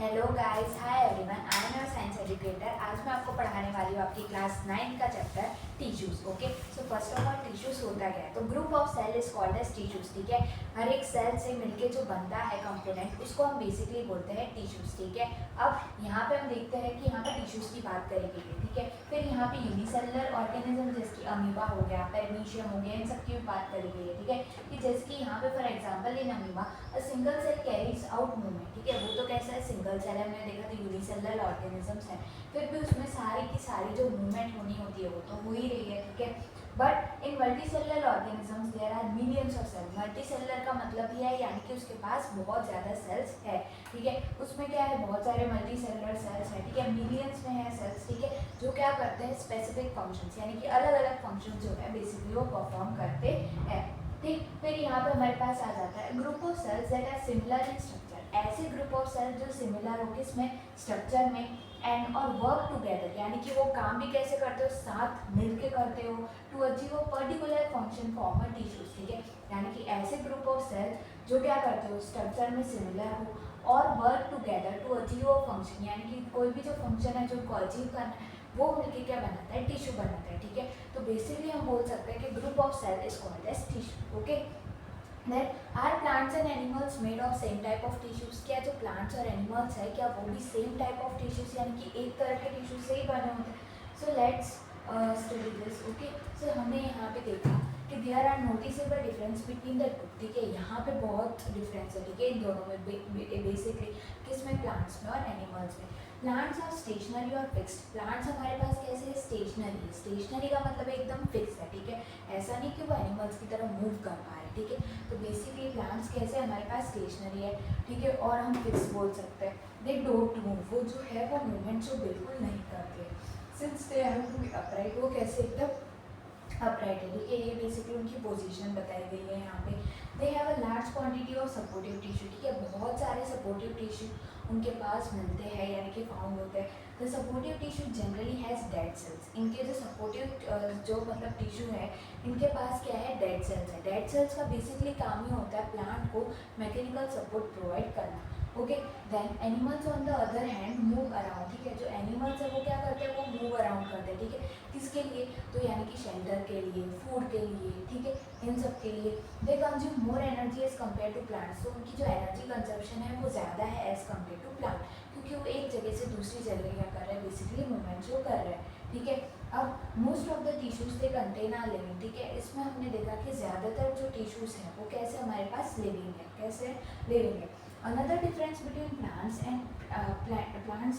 Hello guys, hi everyone, I am your science educator. आज मैं आपको पढ़ाने वाली हूँ आपकी क्लास 9 का chapter tissues. Okay, so first of all tissues होता क्या है? तो group of cell is called as tissues. ठीक है, हर एक सेल से मिलके जो बनता है कंपोनेंट, उसको हम बेसिकली बोलते हैं टिश्यूज। ठीक है, अब यहाँ पे हम देखते हैं कि यहाँ पे टिश्यूज की बात करेंगे। ठीक है, फिर यहाँ पे यूनिसेलुलर ऑर्गेनिज्म जैसे कि अमीबा हो गया, पेरमीशियम हो गया, इन सब की बात करेंगे। ठीक है, कि जैसे कि यहाँ पे for example in amoeba a single cell carries out movement. ठीक है, वो तो कैसा है, सिंगल सेल है, हमने देखा था यूनिसेलुलर ऑर्गेनिजम्स है, फिर भी उसमें सारी की सारी जो मूवमेंट होनी होती है वो तो हो ही रही है। ठीक है, but in multicellular organisms there are millions of cell. Multicellular का मतलब ये है यानी कि उसके पास बहुत ज़्यादा सेल्स है। ठीक है, उसमें क्या है, बहुत सारे मल्टीसेलुलर सेल्स है। ठीक है, मिलियंस में है सेल्स। ठीक है, जो क्या करते हैं, स्पेसिफिक फंक्शंस यानी कि अलग अलग फंक्शन जो है बेसिकली वो परफॉर्म करते हैं। ठीक, फिर यहाँ पे हमारे पास आ जाता है group of cells that are similar in structure. ऐसे ग्रुप ऑफ सेल्स जो सिमिलर हो किसमें, स्ट्रक्चर में, एंड और वर्क टुगेदर यानी कि वो काम भी कैसे करते हो, साथ मिलके करते हो, to achieve a particular function form a tissues. ठीक है, यानी कि ऐसे ग्रुप ऑफ सेल्स जो क्या करते हो, स्ट्रक्चर में सिमिलर हो और work together to achieve a function, यानी कि कोई भी जो फंक्शन है जो उनको अचीव करना है वो मिलके क्या बनाता है, टिश्यू बनाता है। ठीक है, तो बेसिकली हम बोल सकते हैं कि group of cell is called as tissue. Okay, Then are plants and animals made of same type of tissues? क्या जो plants और animals है क्या वो भी same type of tissues यानी कि एक तरह के टिश्यू से ही बने होते हैं? So let's study this. Okay, so हमने यहाँ पे देखा कि there are noticeable difference between the two. ठीक है, यहाँ पे बहुत डिफरेंस है। ठीक है, इन दोनों में बेसिकली किसमें, प्लांट्स में और एनिमल्स में। प्लांट्स आर स्टेशनरी और फिक्स्ड। प्लांट्स हमारे पास कैसे है, स्टेशनरी है। स्टेशनरी का मतलब एकदम फिक्स है। ठीक है, ऐसा नहीं कि वो एनिमल्स की तरह मूव कर पा रहे। ठीक है, तो बेसिकली प्लांट्स कैसे हमारे पास स्टेशनरी है। ठीक है, और हम फिक्स बोल सकते हैं। दे डोंट मूव, वो जो है वो मूवमेंट जो बिल्कुल नहीं करते। Since they have to be upright, वो कैसे एकदम अपराइट है। ठीक है, ये बेसिकली उनकी पोजीशन बताई गई है यहाँ पे। They have a large quantity of supportive tissue. ठीक है, बहुत सारे सपोर्टिव टिश्यू उनके पास मिलते हैं यानी कि फाउंड होते हैं। The supportive tissue generally has dead cells. इनके जो सपोर्टिव जो मतलब टिश्यू है, इनके पास क्या है, डेड सेल्स है। डेड सेल्स का बेसिकली काम ही होता है प्लांट को मैकेनिकल सपोर्ट प्रोवाइड करना। Okay, then animals on the other hand move around. ठीक है, जो एनिमल्स है वो क्या करते हैं, वो मूव अराउंड करते हैं। ठीक है, किसके लिए, तो यानी कि शेल्टर के लिए, फूड के लिए। ठीक है, इन सब के लिए। They consume more energy as compared to plants. तो उनकी जो एनर्जी कंजप्शन है वो ज़्यादा है एज कम्पेयर टू प्लांट, क्योंकि वो एक जगह से दूसरी जगह क्या कर रहे हैं, बेसिकली मूवमेंट जो कर रहे हैं। ठीक है, अब most of the tissues they contain are living. ठीक है, इसमें हमने देखा कि ज़्यादातर जो टिश्यूज हैं वो कैसे हमारे पास लिविंग है, कैसे लिविंग है। Another difference between plants and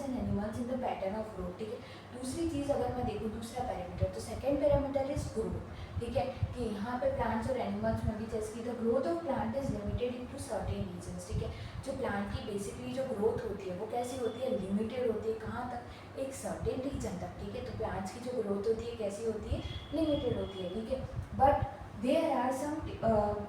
animals in the pattern of growth. ठीक है, दूसरी चीज़ अगर मैं देखूँ, दूसरा पैरामीटर, तो सेकेंड पैरामीटर इज ग्रोथ। ठीक है, कि यहाँ पे प्लांट्स और एनिमल्स में भी जैसे कि the growth of plant is limited in to certain regions. ठीक है, जो प्लांट की बेसिकली जो ग्रोथ होती है वो कैसी होती है, लिमिटेड होती है। कहाँ तक, एक सर्टेन रीजन तक। ठीक है, तो प्लांट्स की जो ग्रोथ होती है कैसी होती है, लिमिटेड होती है। ठीक है, but there are some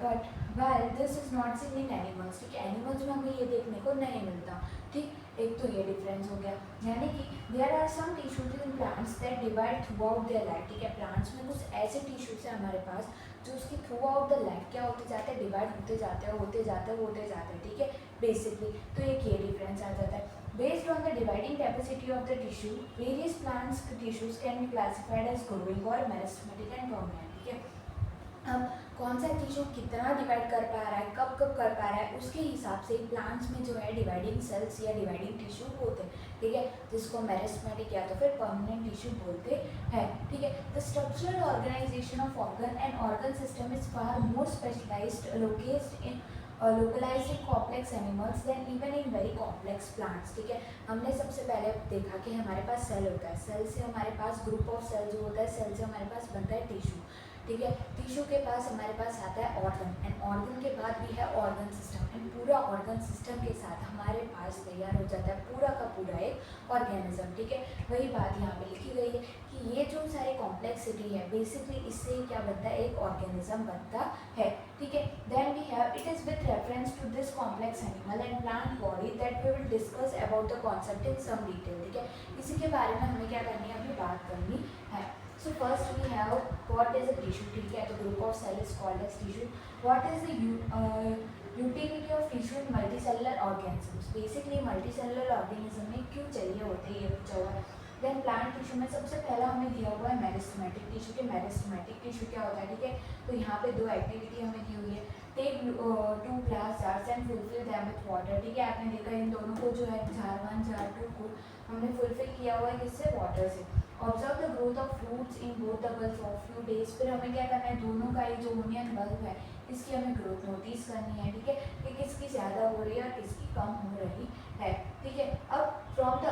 but well this is not seen in animals. ठीक है, एनिमल्स में हमें ये देखने को नहीं मिलता। ठीक, एक तो ये डिफरेंस हो गया, यानी कि there are some tissues in plants that divide throughout their life. ठीक है, प्लांट्स में कुछ ऐसे टिश्यूज है हमारे पास जो उसकी थ्रू आउट द लाइफ क्या होते जाते हैं, डिवाइड होते जाते हैं, होते जाते हैं, होते जाते हैं। ठीक है, बेसिकली तो एक ये डिफरेंस आ जाता है। Based on the dividing capacity of the tissue, various plants tissues can be classified as growing और मेरिस्टेमेटिक एंड परमानेंट। ठीक है, अब कौन सा टिश्यू कितना डिवाइड कर पा रहा है, कब कब कर पा रहा है, उसके हिसाब से प्लांट्स में जो है डिवाइडिंग सेल्स या डिवाइडिंग टिश्यू होते हैं। ठीक है, जिसको मेरिस्टेमेटिक या तो फिर परमानेंट टिश्यू बोलते हैं। ठीक है, the structural organisation of organ and organ system is far more specialised located in localised in complex animals than even in very complex plants. ठीक है, हमने सबसे पहले देखा कि हमारे पास सेल होता है, सेल से हमारे पास ग्रुप ऑफ सेल जो होता है, सेल से हमारे पास बनता है टिश्यू। ठीक है, टिश्यू के पास हमारे पास आता है ऑर्गन, एंड ऑर्गन के बाद भी है ऑर्गन सिस्टम, एंड पूरा ऑर्गन सिस्टम के साथ हमारे पास तैयार हो जाता है पूरा का पूरा एक ऑर्गेनिज्म। ठीक है, वही बात यहाँ पे लिखी गई है कि ये जो सारी कॉम्प्लेक्सिटी है बेसिकली इससे क्या बनता है, एक ऑर्गेनिज्म बनता है। ठीक है, then we have it is with reference to this complex animal and plant body that we will discuss about the concept in some detail. ठीक है, इसी के बारे में हमें क्या करनी है, अभी बात करनी है। So first we have what is a tissue. ठीक है, तो group of cell is called as tissue. What is the utility of tissue in multicellular organisms, basically multicellular organism में क्यों चाहिए होते हैं ये पूछा हुआ है। देन प्लांट टिश्यू में सबसे पहला हमें दिया हुआ है मेरिस्टेमेटिक टिश्यू के मेरिस्टेमेटिक टिश्यू क्या होता है, ठीक है। तो यहाँ पे दो एक्टिविटी हमें दी हुई है, take 2 glass jars and fulfil them with water, ठीक है। आपने देखा इन दोनों को जो है जार 1 जार 2 को हमने फुलफिल किया हुआ है किससे, वाटर से। Observe the growth of fruits in both the bulb for few days, फिर हमें क्या करना है, दोनों का ये जो ओनियन बल्ब है इसकी हमें ग्रोथ नोटिस करनी है, ठीक है, कि किसकी ज़्यादा हो रही है और किसकी कम हो रही है, ठीक है। अब from the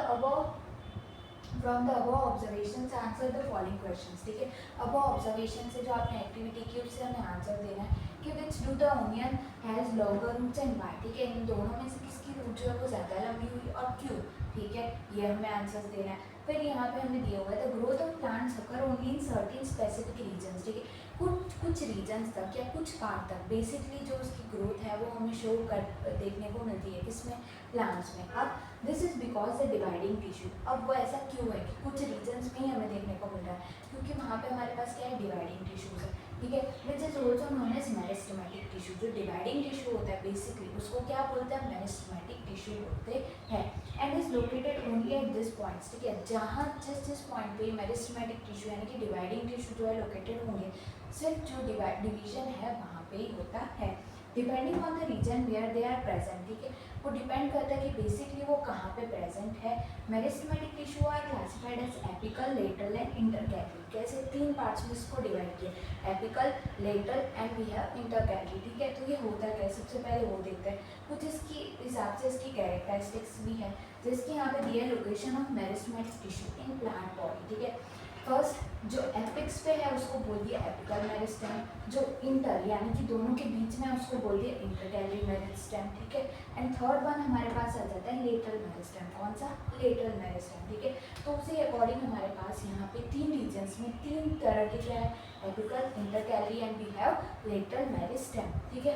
above observation answer the following questions, ठीक है। अबव ऑब्जर्वेशन से जो आपने एक्टिविटी की उससे हमें आंसर देना है कि which do the onion has longer roots and why, ठीक है। इन दोनों में से किसकी रूट जो है वो ज़्यादा लंबी हुई और क्यों, ठीक है, ये हमें आंसर्स देना है। फिर यहाँ पे हमें दिया हुआ है the growth of plants occur only in certain specific regions, ठीक है। कुछ रीजन्स तक या कुछ पार्ट तक बेसिकली जो उसकी ग्रोथ है वो हमें शो कर देखने को मिलती है, किसमें, प्लांट्स में। अब this is because the dividing tissue, अब वो ऐसा क्यों है कि कुछ रीजन्स में ही हमें देखने को मिल रहा है, क्योंकि वहाँ पे हमारे पास क्या है, डिवाइडिंग टिश्यूज है, ठीक है, which is also known as meristematic tissue. जो डिवाइडिंग टिश्यू होता है बेसिकली उसको क्या बोलते हैं, मेरिस्टेमेटिक टिश्यू बोलते हैं, and is located only at this points, ठीक है। जहाँ जिस पॉइंट पे मेरिस्टेमेटिक टिश्यू यानी कि डिवाइडिंग टिश्यू जो है लोकेटेड होंगे, सिर्फ जो डिवीजन है वहाँ पे ही होता है, depending on the region where they are present, ठीक है। वो डिपेंड करता है कि बेसिकली वो कहाँ पे प्रेजेंट है। Meristematic tissue are classified as apical, lateral and intercalary, कैसे 3 पार्ट्स में इसको डिवाइड किया, apical, lateral and we have intercalary, ठीक है। तो ये होता क्या है, सबसे पहले वो देखते हैं, कुछ इसकी हिसाब से इसकी कैरेक्टरिस्टिक्स भी है, जिसके यहाँ पे दिया location of meristematic tissue in plant body, ठीक है। फर्स्ट जो एपिक्स पे है उसको बोल दिया एपिकल मेरिस्टेम, जो इंटर यानी कि दोनों के बीच में है उसको बोल दिया इंटरकैलरी मेरिस्टेम, ठीक है। एंड थर्ड वन हमारे पास आ जाता है लेटरल मेरिस्टेम, कौन सा, लेटरल मेरिस्टेम, ठीक है। तो उसी अकॉर्डिंग हमारे पास यहाँ पे 3 रीजन्स में 3 तरह के क्या है, apical, intercalary and we have lateral meristem, ठीक है।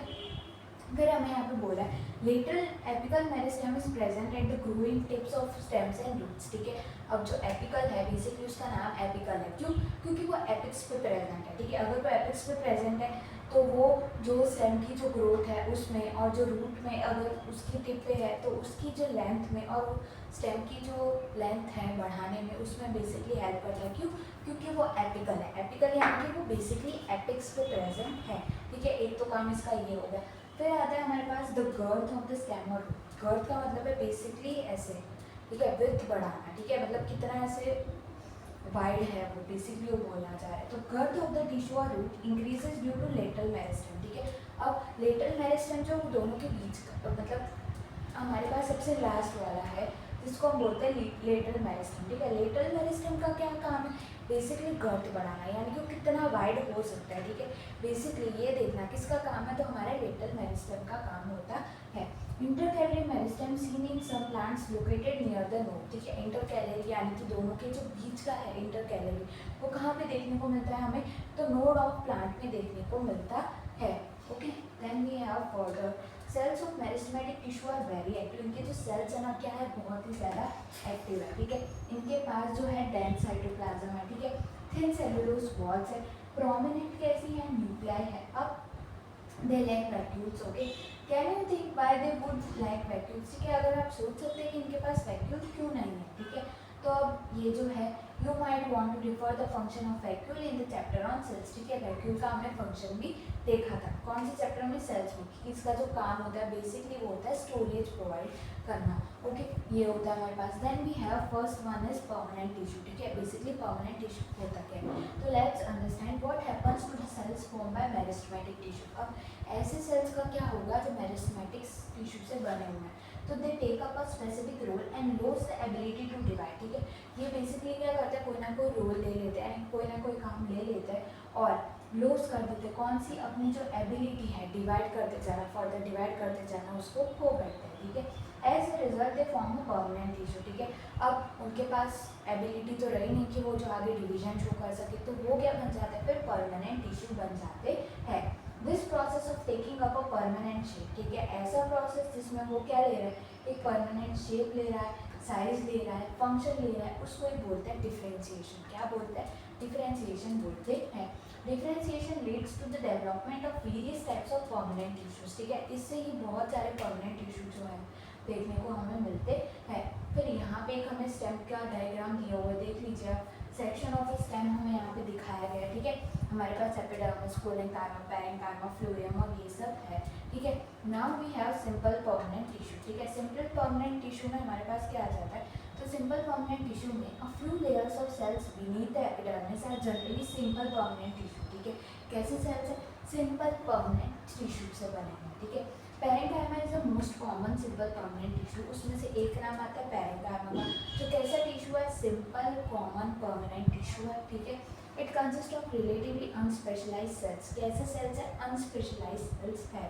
फिर हमें यहाँ पे बोला है lateral apical meristem is present at the growing tips of stems and roots, ठीक है। अब जो एपिकल है बेसिकली उसका नाम एपिकल है, क्यों, क्योंकि वो एपिक्स पे प्रेजेंट है, ठीक है। अगर वो एपिक्स पे प्रेजेंट है तो वो जो स्टेम की जो ग्रोथ है उसमें और जो रूट में अगर उसकी टिप पे है तो उसकी जो लेंथ में और स्टेम की जो लेंथ है बढ़ाने में उसमें बेसिकली हेल्प करता है, क्यों, क्योंकि वो एपिकल है। एपिकल यानी कि वो बेसिकली एपिक्स पे प्रेजेंट है, ठीक है। एक तो काम इसका ये हो गया। फिर आता है हमारे पास the girth of the stem और रूट, गर्थ का मतलब है बेसिकली ऐसे, ठीक है, विड्थ बढ़ाना, ठीक है, मतलब कितना ऐसे वाइड है वो बेसिकली वो बोलना चाह रहा है। तो गर्थ ऑफ द टिश्यू और root increases due to lateral meristem, ठीक है। अब लेटरल मेरिस्टेम जो दोनों के बीच का मतलब हमारे पास सबसे लास्ट वाला है जिसको हम बोलते हैं लेटरल मेरिस्टेम, ठीक है। लेटरल मेरिस्टेम का क्या काम है, बेसिकली गर्थ बढ़ाना, यानी कि वो कितना वाइड हो सकता है, ठीक है। बेसिकली ये देखना किसका काम है, तो हमारे लेटरल मेरिस्टेम का काम होता है। Intercalary meristem seen in some plants located near the node, ठीक है। इंटरकैलरी यानी कि दोनों के जो बीच का है इंटरकैलरी वो कहाँ पे देखने को मिलता है हमें, तो नोड ऑफ प्लांट में देखने को मिलता है, okay. Then we have further cells of meristematic tissue are very active, इनके जो सेल्स है ना क्या है, बहुत ही ज़्यादा एक्टिव है, ठीक है। इनके पास जो है डेंस साइटोप्लाज्म है, ठीक है, थिन सेलुलोज वॉल्स है, प्रोमिनेंट कैसी है, न्यूक्लियाई है। अब they lack vacuoles, okay. Can you think why they would lack vacuoles, ठीक है। अगर आप सोच सकते हैं कि इनके पास वैक्यूल क्यों नहीं है, ठीक है। तो अब ये जो है you might want to refer the function of vacuole in the chapter on cells, ठीक है। वैक्यूल का हमने फंक्शन भी देखा था, कौन से चैप्टर में, सेल्स में, कि इसका जो काम होता है बेसिकली वो होता है स्टोरेज प्रोवाइड करना, ओके। ये होता है हमारे पास। Then we have first one is permanent tissue, ठीक है। बेसिकली परमानेंट टिश्यू होता क्या है, तो let's understand what happens to the cells form by meristematic tissue. अब ऐसे सेल्स का क्या होगा जो मेरिस्टेमेटिक टिश्यू से बने हुए हैं, तो they take up a specific role and loss the ability to divide, ठीक है। ये बेसिकली क्या करते हैं, कोई ना कोई रोल ले लेते हैं, कोई ना कोई काम ले लेते हैं और लॉस कर देते हैं, कौन सी, अपनी जो एबिलिटी है डिवाइड करते जाना, फर्दर डिवाइड करते जाना, उसको खो बैठते हैं, ठीक है। As a result they form a permanent tissue, ठीक है। अब उनके पास एबिलिटी तो रही नहीं कि वो जो आगे डिवीजन शो कर सके, तो वो क्या बन जाते हैं, फिर परमानेंट टिश्यू बन जाते हैं। This process of taking up a permanent shape, ठीक है, ऐसा प्रोसेस जिसमें वो क्या ले रहा है, एक परमानेंट शेप ले रहा है, साइज ले रहा है, फंक्शन ले रहा है, उसको ही बोलते हैं डिफरेंशिएशन। क्या बोलते हैं, डिफरेंशिएशन बोलते हैं। Differentiation leads to the development of various types of permanent tissues, ठीक है, इससे ही बहुत सारे परमानेंट टिश्यू जो है देखने को हमें मिलते हैं। फिर यहाँ पे एक हमें स्टेम का डायग्राम दिया हुआ है, देख लीजिए आप, सेक्शन ऑफ ए स्टेम हमें यहाँ पे दिखाया गया है, ठीक है, हमारे पास एपिडर्मिस, कोलेंकाइमा, पेरेंकाइमा, फ्लोएम और ये सब है, ठीक है। Now we have simple permanent tissue, ठीक है, सिंपल परमानेंट टिश्यू में हमारे पास क्या आ जाता है, तो सिंपल परमानेंट टिश्यू में a few layers of cells beneath the epidermis are generally simple permanent tissue, ठीक है, कैसे सेल्स है, सिंपल परमानेंट टिश्यू से बने हैं, ठीक है। Parenchyma is the most common simple permanent tissue, उसमें से एक नाम आता है पेरेंकाइमा का, जो कैसा टिश्यू है, सिंपल कॉमन परमानेंट टिश्यू है, ठीक है। It consist of relatively unspecialized cells, कैसे सेल्स है, अनस्पेशलाइज्ड सेल्स है,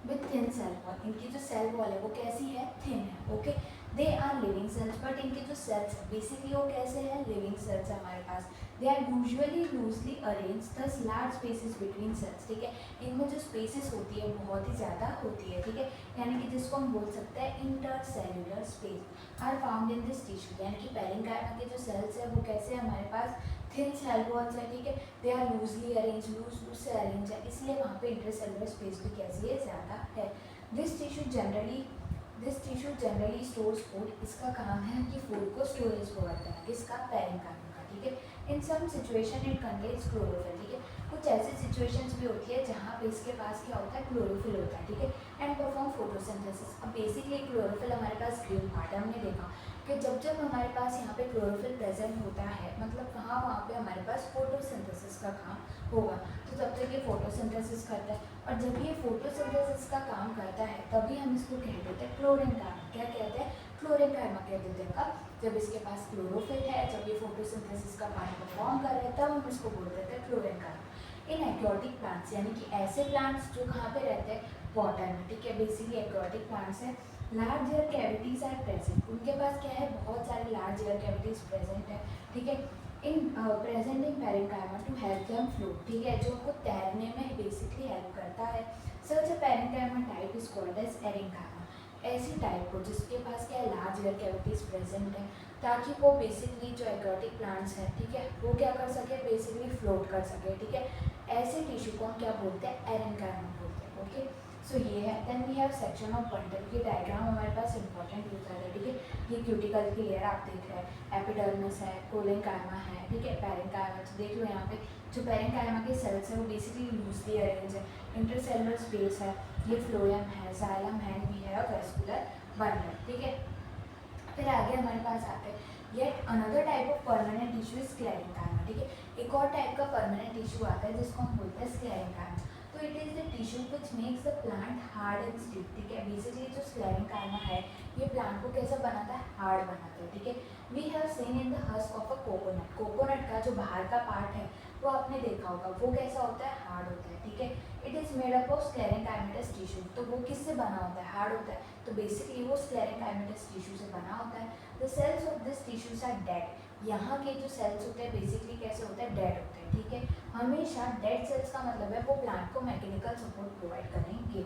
विथ थिन सेल वॉल, इनकी जो सेल वॉल है वो कैसी है, थिन है, okay. They are living cells, but इनके जो सेल्स है बेसिकली वो कैसे है, लिविंग सेल्स है हमारे पास। They are usually loosely arrange, thus large spaces between cells, ठीक है, इनमें जो स्पेसेस होती है बहुत ही ज़्यादा होती है, ठीक है, यानी कि जिसको हम बोल सकते हैं intercellular space are found in this tissue, यानी कि पेरेंकाइमा के जो सेल्स है वो कैसे है हमारे पास, थिन सेल वॉल्स है, ठीक है, they are loosely arrange, loose से अरेंज है, इसलिए वहाँ पे इंटरसेलुलर स्पेस भी कैसी है, ज़्यादा है। This tissue generally stores food, इसका काम है कि फूड को स्टोरेज प्रोवाइड करना, किसका, पेरेंकाइमा का, ठीक है। In some situation it contains chlorophyll, ठीक है, कुछ ऐसी सिचुएशंस भी होती है जहाँ पे इसके पास क्या होता है, क्लोरोफिल होता है, ठीक है, एंड परफॉर्म फोटोसिंथेसिस। अब बेसिकली क्लोरोफिल हमारे पास ग्रीन पार्ट है, हमने देखा कि जब हमारे पास यहाँ पे क्लोरोफिल प्रेजेंट होता है, मतलब कहाँ, वहाँ पे हमारे पास फोटोसिंथेसिस का काम होगा, तो तब तक ये फोटोसिंथेसिस करता है, और जब ये फोटोसिंथेसिस का काम करता है तभी हम इसको कह देते हैं क्लोरेनकाइमा, क्या कहते हैं, क्लोरेनकाइमा कह देते हैं। कब, जब इसके पास क्लोरोफिल है, जब ये फोटोसिंथेसिस का काम परफॉर्म कर रहे हैं, तब हम इसको बोल देते हैं क्लोरेनकाइमा। इन एक्वाटिक प्लांट्स, यानी कि ऐसे प्लांट्स जो कहाँ पे रहते हैं, वाटर में, ठीक है, बेसिकली एक्वाटिक प्लांट्स हैं, large air cavities are present, उनके पास क्या है, बहुत सारे लार्ज एयर कैविटीज प्रेजेंट है, ठीक है, इन present in parenchyma to help them float, ठीक है, जो उनको तैरने में बेसिकली हेल्प करता है। Such a parenchyma type is called as aerenchyma, ऐसी टाइप को जिसके पास क्या है, लार्ज एयर कैविटीज प्रेजेंट है, ताकि वो बेसिकली जो एक्वाटिक प्लांट्स हैं, ठीक है, वो क्या कर सके, बेसिकली फ्लोट कर सके, ठीक है, ऐसे टिश्यू को हम क्या बोलते हैं, एरेंकाइमा बोलते हैं, ओके। सो ये है, then we have section of bundle, ये डायग्राम हमारे पास इंपॉर्टेंट होता है, ठीक है, ये क्यूटिकल की लेयर आप देख रहे हैं, एपिडर्मिस है, कोलेंकाइमा है, ठीक है, पेरेंकाइमा, तो देख लो यहाँ पे जो पेरेंकाइमा के सेल्स है वो बेसिकली लूजली अरेंज है, इंटरसेलुलर स्पेस है, ये फ्लोएम है, जाइलम है, वी हैव वेस्कुलर बंडल, ठीक है। फिर आगे हमारे पास आते हैं yet another type of permanent tissue is sclerenchyma, ठीक है, एक और टाइप का परमानेंट टिश्यू आता है जिसको हम बोलते हैं स्क्लेरेंकाइमा। तो it is the tissue which makes the plant hard and stiff, ठीक है, बेसिकली जो स्क्लेरेंकाइमा है ये प्लांट को कैसा बनाता है, हार्ड बनाता है, ठीक है। We have seen in the husk of a coconut, coconut का जो बाहर का पार्ट है वो आपने देखा होगा, वो कैसा होता है, हार्ड होता है, ठीक है। It is made up of sclerenchymatous tissue, तो वो किससे बना होता है, हार्ड होता है, तो बेसिकली वो स्क्लेरेंकाइमेटस टिश्यू से बना होता है। The cells of this tissues are dead, यहाँ के जो सेल्स होते हैं बेसिकली कैसे होते हैं, डेड होते हैं, ठीक है। हमेशा डेड सेल्स का मतलब है वो प्लांट को मैकेनिकल सपोर्ट प्रोवाइड करेंगे।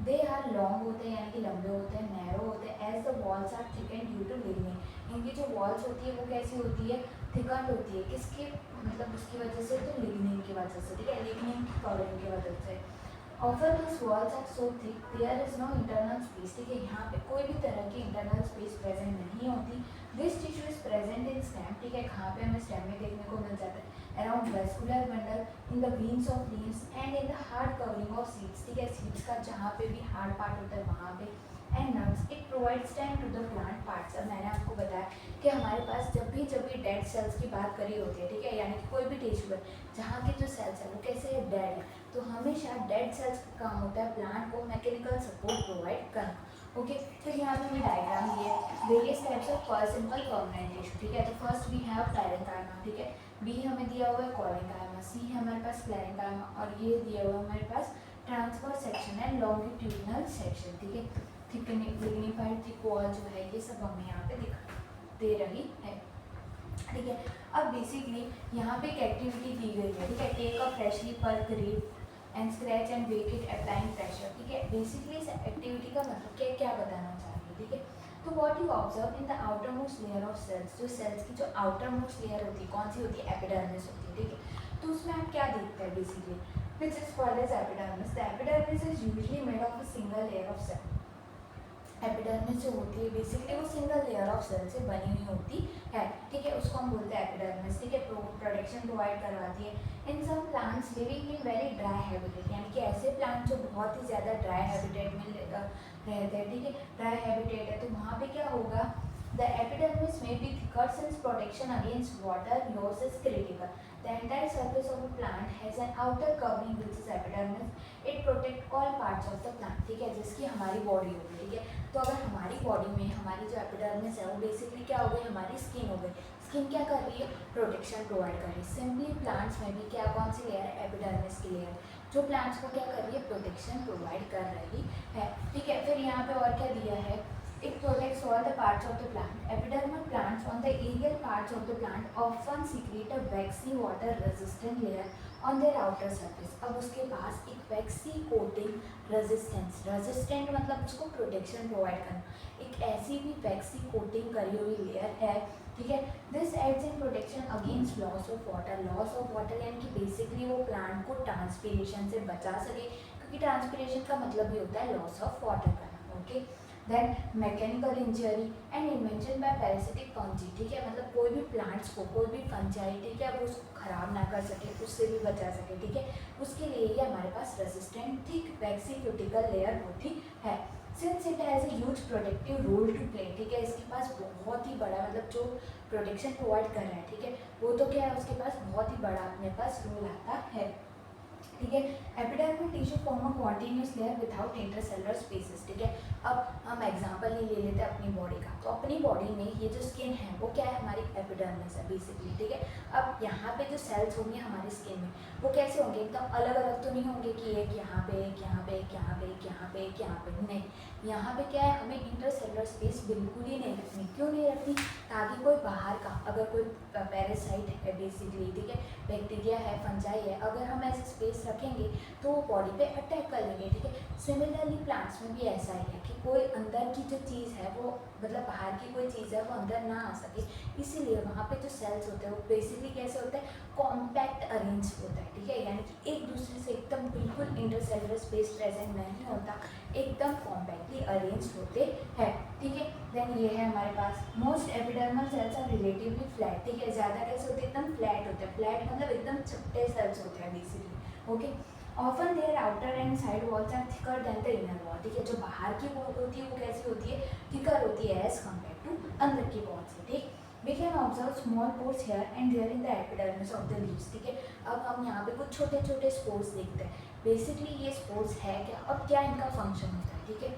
दे आर लॉन्ग होते हैं, यानी कि लंबे होते हैं, नैरो होते हैं, as the walls are thicken due to lignin, इनकी जो वॉल्स होती है वो कैसी होती है, थिकन होती है, किसकी, मतलब उसकी वजह से, तो लिग्निन की वजह से, ठीक है, लिग्निन की कवरिंग की वजह से। Offer this walls are so thick there is no internal space, ठीक है, यहाँ पे कोई भी तरह की इंटरनल स्पेस प्रेजेंट नहीं होती। This tissue is present in stem, ठीक है, कहाँ पे हमें स्टेम में देखने को मिल जाता है, around vascular bundle, in the beans of leaves and in the hard covering of seeds, ठीक है, सीड्स का जहाँ पे भी हार्ड पार्ट होता है वहाँ पे, and nuts it provides time to the plant parts. अब मैंने आपको बताया कि हमारे पास जब भी डेड सेल्स की बात करी होती है, ठीक है, यानी कि कोई भी टिश्यू है जहाँ के जो सेल्स है वो कैसे है, डेड है, तो हमेशा डेड सेल्स का काम होता है प्लांट को मैकेनिकल सपोर्ट प्रोवाइड करना, ओके। तो यहाँ पे मैं डायग्राम दिए various types of simple permanent tissue, ठीक है। तो फर्स्ट वी हैव पेरेंकाइमा, ठीक है, बी हमें दिया हुआ है कोलेंकाइमा, सी है हमारे पास स्क्लेरेंकाइमा, और ये दिया हुआ है हमारे पास ट्रांसवर्स सेक्शन है, लॉन्गिट्यूडिनल सेक्शन, ठीक है, लिग्निफाइड थिक वॉल जो है ये सब हमें यहाँ पे दिखा दे रही है, ठीक है। अब बेसिकली यहाँ पे एक एक्टिविटी दी गई है, ठीक है, take a freshly perk reed and scratch and bake it applying pressure, ठीक है। बेसिकली इस एक्टिविटी का मतलब क्या बताना चाहिए, ठीक है। तो what you observe in the outermost layer of cells, जो सेल्स की जो आउटर मोस्ट लेयर होती है कौन सी होती है, एपिडर्मिस होती है, ठीक है। तो उसमें आप क्या देखते हैं basically, which is called as epidermis. The epidermis is usually made of a single layer of cell. Epidermis जो होती है बेसिकली वो सिंगल लेयर ऑफ सेल से बनी हुई होती है, ठीक है। उसको हम बोलते हैं एपिडर्मिस, ठीक है। प्रोटेक्शन प्रोवाइड करवाती है in some plants living in very dry habitat, यानी कि ऐसे प्लांट जो बहुत ही ज़्यादा ड्राई हैबिटेट में रहते हैं, ठीक है। ड्राई हैबिटेट है तो वहाँ पे क्या होगा, the epidermis may be thicker since protection against water loss is critical. The entire surface of a plant has an outer covering which is epidermis. It protect all parts of the plant, ठीक है। जिसकी हमारी body होगी, ठीक है। तो अगर हमारी बॉडी में हमारी जो एपिडर्मिस है वो बेसिकली क्या हो गई, हमारी स्किन हो गई। स्किन क्या कर रही है, प्रोटेक्शन प्रोवाइड कर रही है। सिंपली प्लांट्स में भी क्या कौन सी लेयर है, एपिडर्मिस की लेयर, जो प्लांट्स को क्या कर रही है, प्रोटेक्शन प्रोवाइड कर रही है, ठीक है। फिर यहाँ पे और क्या दिया है, it protects all the parts of the plant. Epidermal plants on the aerial parts of the plant often secrete a waxy water resistant layer on their outer surface. अब उसके पास एक waxy coating resistant मतलब उसको protection provide करना, एक ऐसी भी waxy coating करी हुई layer है, ठीक है। This aids in protection against loss of water. Loss of water यानी कि basically वो plant को transpiration से बचा सके, क्योंकि transpiration का मतलब ही होता है loss of water करना, okay. Then mechanical injury and invention by parasitic fungi, ठीक है। मतलब कोई भी प्लांट्स को कोई भी फंजाई, ठीक है, वो उसको खराब ना कर सके, उससे भी बचा सके, ठीक है। उसके लिए ये हमारे पास resistant thick waxy cuticle layer होती है। Since it has a huge protective role to play, ठीक है। इसके पास बहुत ही बड़ा मतलब जो प्रोटेक्शन प्रोवाइड कर रहा है, ठीक है, वो तो क्या है, उसके पास बहुत ही बड़ा अपने पास रोल आता है, ठीक है। Epidermal tissue form a continuous layer without intercellular spaces, ठीक है। अब हम एग्जांपल ही ले लेते हैं अपनी बॉडी का, तो अपनी बॉडी में ये जो स्किन है वो क्या है, हमारी एपिडर्मिस है बेसिकली, ठीक है। अब यहाँ पे जो सेल्स होंगे हमारी स्किन में वो कैसे होंगे, एकदम अलग अलग तो नहीं होंगे कि एक यहाँ पे एक यहाँ पे एक यहाँ पे एक यहाँ पे एक यहाँ पे, नहीं। यहाँ पे क्या है, हमें इंटरसेलुलर स्पेस बिल्कुल ही नहीं रखनी। क्यों नहीं रखनी, ताकि कोई बाहर का अगर कोई पैरासाइट है बेसिकली, ठीक है, बैक्टीरिया है, फंजाई है, अगर हम ऐसे स्पेस रखेंगे तो वो बॉडी पे अटैक कर लेंगे, ठीक है। सिमिलरली प्लांट्स में भी ऐसा ही है कि कोई अंदर की जो चीज़ है वो मतलब बाहर की कोई चीज़ है वो अंदर ना आ सके, इसीलिए वहाँ पे जो सेल्स होते हैं वो बेसिकली कैसे होते हैं, कॉम्पैक्ट अरेंज होता है, ठीक है। यानी कि एक दूसरे से एकदम बिल्कुल इंटरसेलुलर स्पेस प्रेजेंट नहीं होता, एकदम कॉम्पैक्टली अरेंज होते हैं, ठीक है। देन ये है हमारे पास most epidermal cells are relatively flat, ठीक है। ज़्यादा कैसे होते हैं, एकदम फ्लैट होते हैं। फ्लैट मतलब एकदम चपटे सेल्स होते हैं basically, okay. Often their outer and side walls are thicker than the inner wall, ठीक है। जो बाहर की वॉल होती है वो कैसी होती है, थिकर होती है एज कम्पेयर टू अंदर की वॉल से, ठीक। We can observe small pores here and there in the epidermis of the leaves, ठीक है। अब हम यहाँ पे कुछ छोटे छोटे स्पोर्स देखते हैं। बेसिकली ये स्पोर्स है क्या और क्या इनका फंक्शन होता है, ठीक है।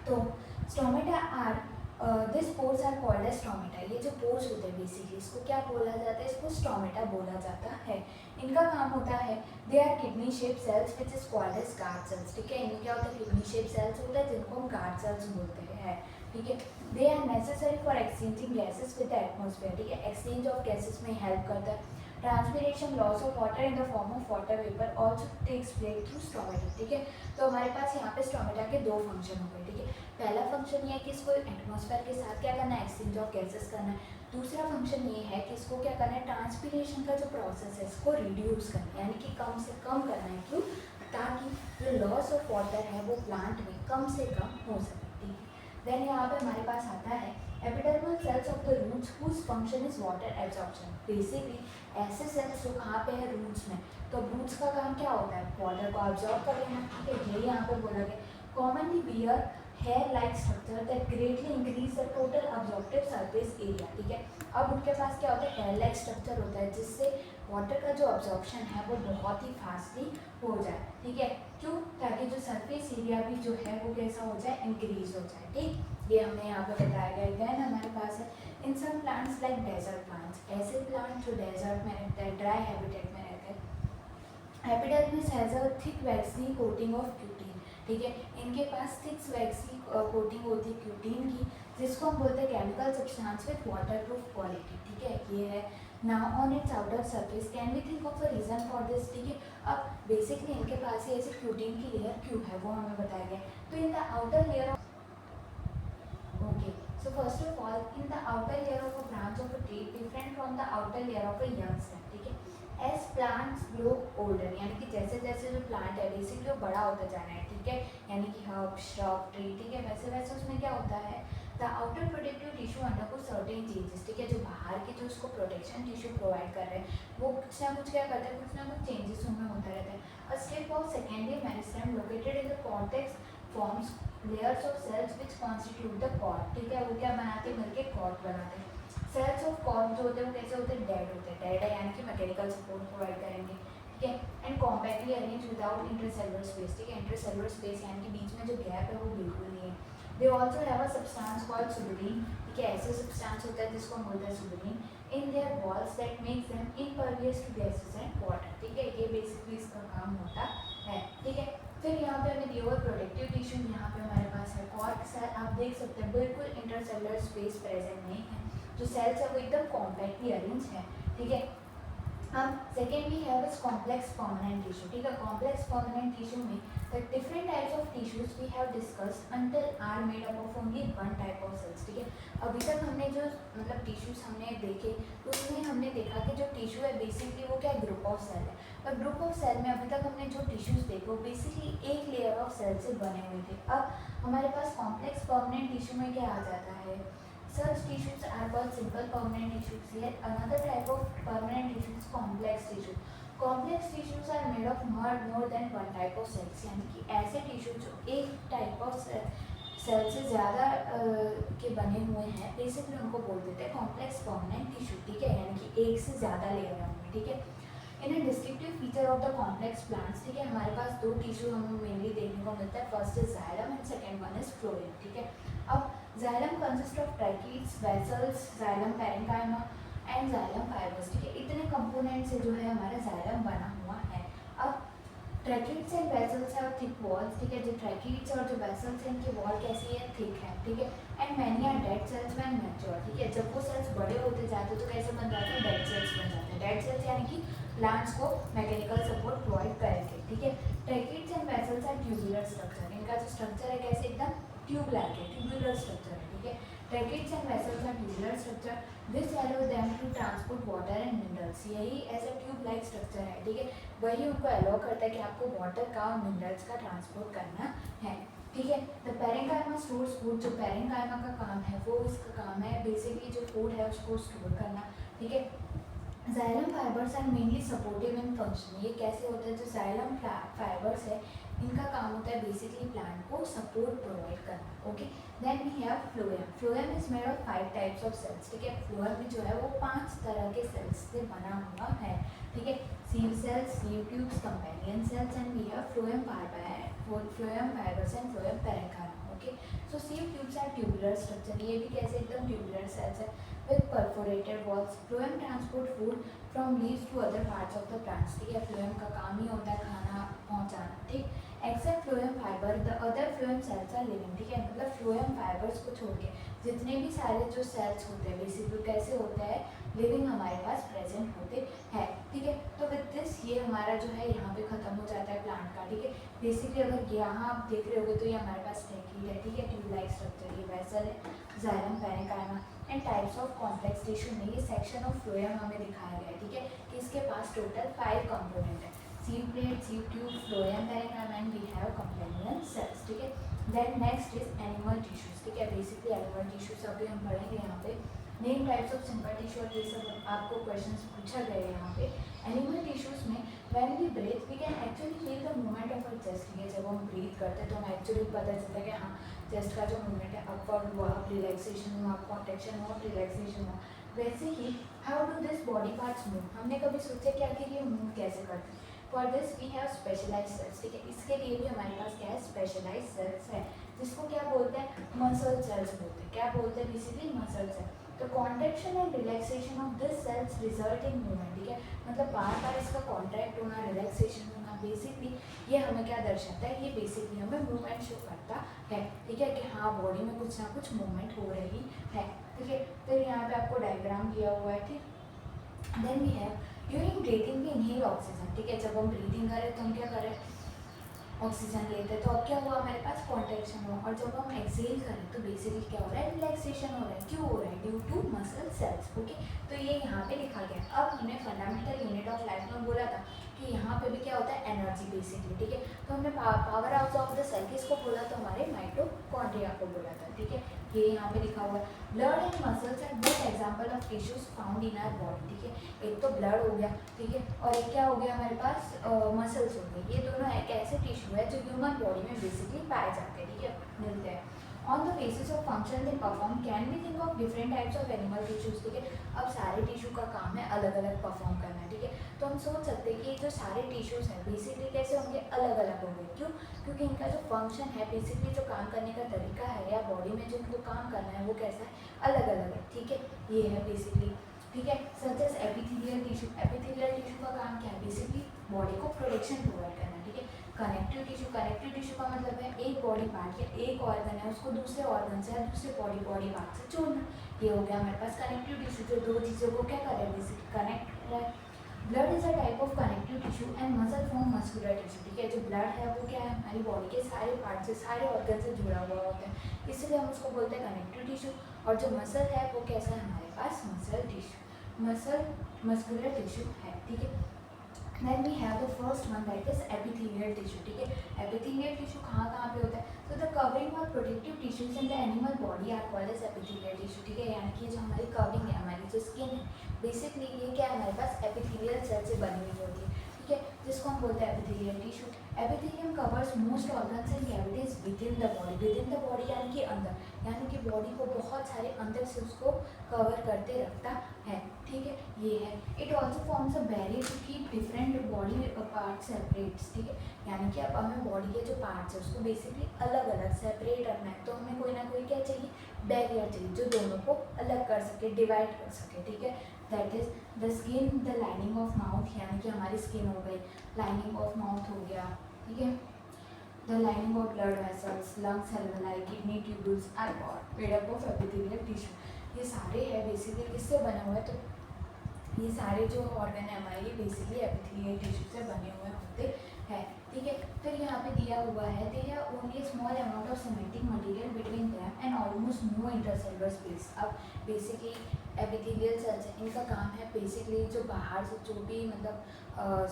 तो stomata are this pores are called as stomata. ये जो पोर्स होते हैं बेसिकली इसको क्या बोला जाता है, इसको स्टोमेटा बोला जाता है। इनका काम होता है, they are kidney shape cells which is called as guard cells, ठीक है। इनमें क्या होता है, किडनी शेप सेल्स होता है जिनको हम गार्ड सेल्स बोलते हैं, ठीक है। They are necessary for exchanging gases with the atmosphere, ठीक है। एक्सचेंज ऑफ गैसेस में हेल्प करता है। Transpiration loss of water in the form of water vapour also takes place through stomata, ठीक है। तो हमारे पास यहाँ पे स्टोमेटा के दो फंक्शन हो गए, ठीक है। पहला फंक्शन ये है कि इसको एटमॉस्फेयर के साथ क्या करना है, एक्सचेंज ऑफ गैसेस करना है। दूसरा फंक्शन ये है कि इसको क्या करना है, ट्रांसपिरेशन का जो प्रोसेस है इसको रिड्यूस करना है, यानी कि कम से कम करना है। क्यों, ताकि जो लॉस ऑफ वाटर है वो प्लांट में कम से कम हो सके, ठीक है। देन यहाँ पे हमारे पास आता है epidermal cells of the roots whose function is water absorption. Basically ऐसे सेल्स जो कहाँ पे है, रूट्स में। तो रूट्स का काम क्या होता है, वाटर को एब्जॉर्ब कर लेना, ठीक है। ये यहाँ पे बोला गया commonly bear hair like structure that greatly increase the total absorptive surface area, ठीक है। अब उनके पास क्या होता है, हेयर लाइक स्ट्रक्चर होता है जिससे वाटर का जो अब्जॉर्प्शन है वो बहुत ही फास्टली हो जाए, ठीक है। क्यों, ताकि जो सरफेस एरिया भी जो है वो कैसा हो जाए, इंक्रीज हो जाए, ठीक। ये हमने यहाँ पे बताया गया। देन हमारे पास है in some plants like desert plants, ऐसे प्लांट जो डेजर्ट में रहते हैं, ड्राई हैबिटेट में रहते हैं। Epidermis has a thick waxy coating of cutin, ठीक है। इनके पास थिक वैक्सी कोटिंग होती है क्यूटीन की, जिसको हम बोलते हैं chemical substance with waterproof quality, ठीक है, ये है। Now on its outer surface can we think of a reason for this, ठीक है। अब बेसिकली इनके पास ये ऐसे प्रोटीन की लेयर क्यों है वो हमें बताया गया। तो इन the outer layer okay, so first of all in the outer layer of a branch of a tree different from the outer layer of a young stem, ठीक है। as plants grow older यानी कि जैसे जैसे जो plant है basically वो बड़ा होता जा रहा है, ठीक है, यानी कि हर्ब श्रब ट्री, ठीक है, वैसे वैसे उसमें क्या होता है the outer protective tissue undergo certain changes, ठीक है, जो बाहर के जो उसको प्रोटेक्शन टिश्यू प्रोवाइड कर रहे हैं वो कुछ ना कुछ क्या करते हैं, कुछ ना कुछ चेंजेस उनमें होता रहता है। A strip of secondary meristem located in the cortex forms layers of cells which constitute the cord, ठीक है, वो क्या बनाते हैं मिलके कॉर्ड बनाते हैं। सेल्स ऑफ कॉर्ड जो होते हैं वो कैसे होते हैं, डेड होते हैं, डेड है यानी कि मैकेनिकल सपोर्ट प्रोवाइड करेंगे, ठीक है, and compactly arrange without intercellular space, ठीक है, इंटरसेलुलर स्पेस यानी कि बीच में जो गैप है वो बिल्कुल नहीं है। They also have a substance called suberin, ठीक है, ऐसे सब्सटेंस होता है जिसको हम बोलते हैं suberin in their walls that makes them impervious to gases and water, ठीक है, ये बेसिकली इसका काम होता है, ठीक है। फिर यहाँ पे हमें दिया हुआ प्रोटेक्टिव टिश्यू, यहाँ पे हमारे पास है कॉर्क सेल, आप देख सकते हैं बिल्कुल इंटरसेलुलर स्पेस प्रेजेंट नहीं है, जो सेल्स है वो एकदम कॉम्पैक्टली अरेंज है, ठीक है। हम second we have is complex permanent tissue, ठीक है, कॉम्प्लेक्स परमानेंट टिश्यू में the different types of tissues we have discussed until are made up of only one type of cells, ठीक है। अभी तक हमने जो मतलब टिश्यूज हमने देखे उसमें हमने देखा कि जो टिश्यू है बेसिकली वो क्या ग्रुप ऑफ सेल है, और ग्रुप ऑफ सेल में अभी तक हमने जो टिश्यूज देखे वो बेसिकली एक लेयर ऑफ सेल से बने हुए थे। अब हमारे पास कॉम्प्लेक्स परमानेंट टिश्यू में क्या आ जाता है, such tissues are called simple permanent tissues, yet another type of permanent tissue is complex tissue. Complex tissues are made of more than one type of cells, यानी कि ऐसे टिश्यू जो एक type of cell से ज़्यादा के बने हुए हैं बेसिकली उनको बोल देते हैं कॉम्प्लेक्स परमानेंट टिश्यू, ठीक है, यानी कि एक से ज़्यादा लेयर में होंगे, ठीक है। In a descriptive feature of the complex plants, ठीक है, हमारे पास दो टिश्यू हमें मेनली देखने को मिलता है, first is xylem and second one is phloem, ठीक है। अब xylem consist of tracheids, vessels, xylem parenchyma and xylem fibres, ठीक है, इतने कंपोनेंट से जो है हमारा जाइलम बना हुआ है। अब tracheids and vessels have thick walls, ठीक है, जो ट्रैकीड्स और जो वेसल्स हैं इनकी वॉल कैसी है, थिक है, ठीक है, and many are dead cells when mature, ठीक है, जब वो सेल्स बड़े होते जाते तो कैसे बन जाते हैं, डेड सेल्स बन जाते हैं। डेड सेल्स यानी कि प्लांट्स को मैकेनिकल सपोर्ट प्रोवाइड करेंगे, ठीक है। Tracheids and vessels are tubular structure, इनका जो स्ट्रक्चर है कैसे एकदम ट्यूब लाइक है, ट्यूबुलर स्ट्रक्चर है, ठीक है। Tracheids and vessels are tubular structure this allow them to transport water and minerals, यही ऐसा ट्यूब लाइक स्ट्रक्चर है, ठीक है, वही उनको अलाउ करता है कि आपको वाटर का और मिनरल्स का ट्रांसपोर्ट करना है, ठीक है। द पैरेन्काइमा स्टोर्स फूड, जो पैरेन्काइमा का काम है वो इसका काम है बेसिकली जो फूड है उसको स्टोर करना, ठीक है। Xylem fibres are mainly supportive in function, ये कैसे होता है, जो जाइलम फाइबर्स है इनका काम होता है बेसिकली प्लांट को सपोर्ट प्रोवाइड करना, okay. Then we have phloem, phloem is made of 5 types of cells, ठीक है, फ्लोएम में जो है वो 5 तरह के सेल्स से बना हुआ है, ठीक है, sieve cells, sieve tubes, companion cells and we have phloem fibres and phloem parenchyma, okay. So sieve tubes are tubular structure, ये भी कैसे एकदम ट्यूबुलर सेल्स है with perforated walls. Phloem transport food from leaves to other parts of the plants, ठीक है, phloem का काम ही होता है खाना पहुंचाना, ठीक। Except phloem fibre the other phloem cells are living, ठीक है, मतलब फ्लोएम फाइबर्स को छोड़ के जितने भी सारे जो सेल्स होते हैं बेसिकली कैसे होते हैं, लिविंग हमारे पास प्रेजेंट होते हैं, ठीक है। तो विद दिस ये हमारा जो है यहाँ पे खत्म हो जाता है प्लांट का, ठीक है। बेसिकली अगर यहाँ आप देख रहे होगे तो ये हमारे पास ट्रैकीड है, ठीक है, ट्यूब लाइक स्ट्रक्चर, ये वेसल है, xylem parenchyma and types of complex tissue में ये सेक्शन ऑफ फ्लोएम हमें दिखाया गया है, ठीक है, कि इसके पास टोटल 5 कंपोनेंट है, sieve plate, sieve tube, phloem parenchyma and we have companion cells, ठीक है। Then next is animal tissues, ठीक है, बेसिकली एनिमल टिश्यूज अभी हम पढ़ेंगे यहाँ पे, name types of simple tissue और ये सब आपको क्वेश्चंस पूछा गया है यहाँ पे। एनिमल टिश्यूज में when we breathe we can actually feel the movement of our chest, ठीक है, जब हम ब्रीथ करते हैं तो हमें एक्चुअली पता चलता है कि हाँ चेस्ट का जो मूवमेंट है अपवर्ड हुआ, अब रिलैक्सेशन हुआ, कॉन्ट्रैक्शन हुआ, रिलैक्सेशन हुआ, वैसे ही how do this body parts move, हमने कभी सोचा क्या कि ये मूव कैसे करते हैं। For this we have specialised cells, ठीक है, इसके लिए भी हमारे पास क्या है, स्पेशलाइज्ड सेल्स है, जिसको क्या बोलते हैं, मसल सेल्स बोलते हैं, क्या बोलते हैं, बेसिकली मसल सेल। तो contraction and relaxation of this cells result in movement, ठीक है, मतलब बार बार इसका कॉन्ट्रैक्ट होना, रिलैक्सेशन होना, करना, बेसिकली ये हमें क्या दर्शाता है, ये बेसिकली हमें मूवमेंट शो करता है, ठीक है, कि हाँ बॉडी में कुछ ना कुछ मूवमेंट हो रही है, ठीक है। फिर यहाँ पे आपको डायग्राम दिया हुआ है, ठीक। Then we have during breathing we inhale oxygen, ठीक है, जब हम ब्रीथिंग करें तो हम क्या करें, ऑक्सीजन लेते हैं, तो अब क्या हुआ हमारे पास कॉन्ट्रैक्शन हुआ, और जब हम एक्सहेल करें तो बेसिकली क्या हो रहा है, रिलैक्सेशन हो रहा है, क्यों हो रहा है, due to muscle cells, okay. तो ये यहाँ पे लिखा गया। अब हमने फंडामेंटल यूनिट ऑफ लाइफ में बोला था कि यहाँ पे भी क्या होता है, एनर्जी बेसिकली, ठीक है। तो हमने powerhouse of the cell किसको बोला, तो हमारे माइटोकॉन्ड्रिया को बोला था, ठीक है। ये यहाँ पे लिखा हुआ है। Blood and muscles are good example of tissues found in our body, ठीक है। एक तो ब्लड हो गया, ठीक है, और एक क्या हो गया हमारे पास, मसल्स हो गए। ये दोनों एक ऐसे टिश्यू है जो ह्यूमन बॉडी में बेसिकली पाए जाते हैं, ठीक है, मिलते हैं। On the basis of function they perform can we think of different types of animal tissues, ठीक है। अब सारे टिश्यू का काम है अलग अलग परफॉर्म करना, ठीक है। तो हम सोच सकते हैं कि जो सारे टिश्यूज हैं बेसिकली कैसे होंगे, अलग अलग होंगे, क्यों, क्योंकि इनका जो फंक्शन है बेसिकली जो काम करने का तरीका है या बॉडी में जो इनको काम करना है वो कैसा है, अलग अलग है, ठीक है। ये है बेसिकली, ठीक है। Such as epithelial tissue, epithelial tissue का काम क्या है, बेसिकली बॉडी को प्रोटेक्शन प्रोवाइड करना, ठीक है। कनेक्टिव टिश्यू, कनेक्टिव टिश्यू का मतलब है एक बॉडी पार्ट या एक ऑर्गन है उसको दूसरे ऑर्गन से या दूसरे बॉडी पार्ट से जोड़ना, ये हो गया हमारे पास कनेक्टिव टिश्यू, जो दो चीज़ों को क्या कर रहे हैं, बेसिकली कनेक्ट कर रहा है। Blood is a type of connective tissue and muscle form muscular tissue, ठीक है। जो ब्लड है वो क्या है, हमारी बॉडी के सारे पार्ट से, सारे ऑर्गन से जुड़ा हुआ होता है, इसलिए हम उसको बोलते हैं कनेक्टिव टिश्यू। और जो मसल है वो कैसा है हमारे पास, muscle tissue, muscle muscular tissue है, ठीक है। Then we have the first one, that is epithelial tissue, ठीक है। epithelial tissue कहाँ पे होता है, तो the covering or protective tissues in the animal body are called as epithelial tissue, ठीक है। यानी कि जो हमारी कवरिंग है, हमारी जो स्किन है, बेसिकली ये क्या है हमारे पास epithelial सेल से बनी हुई होती है, ठीक है, जिसको हम बोलते हैं epithelial tissue। epithelium covers most organs and cavities within the body यानी कि अंदर, यानी कि बॉडी को बहुत सारे अंदर से उसको कवर करते रखता है, ठीक है, ये है। It also forms a barrier to keep different body part separates, ठीक है। यानी कि अब हमें बॉडी के जो पार्ट्स है उसको बेसिकली अलग अलग सेपरेट रखना है, तो हमें कोई ना कोई क्या चाहिए, बैरियर चाहिए जो दोनों को अलग कर सके, डिवाइड कर सके, ठीक है। That is the skin, the lining of mouth, यानी कि हमारी स्किन हो गई, लाइनिंग ऑफ माउथ हो गया, ठीक है। The lining of blood vessels, lungs, alveoli, kidney tubules are made up of epithelial tissue. ये सारे है बेसिकली किससे बने हुए हैं, तो ये सारे जो ऑर्गन है हमारे बेसिकली एपिथेलियल टिश्यू से बने हुए होते हैं, ठीक है। फिर यहाँ पे दिया हुआ है, they have only small amount of cementing material between them and almost no intercellular space. अब बेसिकली एपिथेलियल सेल्स है, इनका काम है बेसिकली जो बाहर से जो भी मतलब